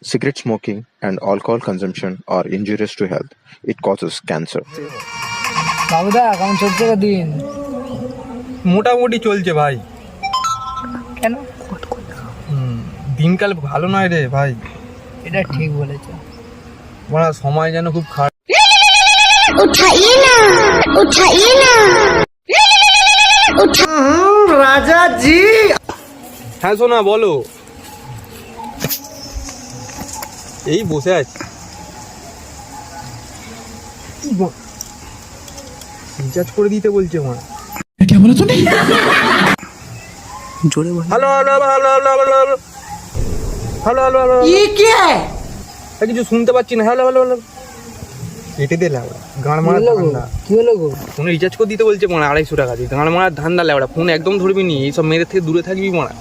Cigarette smoking and alcohol consumption are injurious to health. It causes cancer. বাবুদা কেমন চলছে দিন? মোটামুটি চলছে ভাই। কেন? দিনকাল ভালো নয় রে ভাই। এটা ঠিক বলেছো। মানে সময় যেন খুব খারাপ। उठाइए ना রাজা জি। হ্যাঁ সোনা বলো। এই বসে আছি। রিচার্জ করে দিতে বলছে মা। क्या बोला तूने? जोरे बोल। Hello hello hello hello hello hello hello hello hello ये क्या है? কিছু শুনতে পাচ্ছি না। হ্যালো হ্যালো হ্যালো কেটে দে লেওড়া। গান মারা ধান্দা। কি হলো গো? ফোনে রিচার্জ করে দিতে বলছে মনে 250 টাকা দিয়ে। গান মারা ধান্দা লেওড়া। ফোন একদম ধরবি নি। এইসব মেয়েদের থেকে দূরে থাকবি মনে।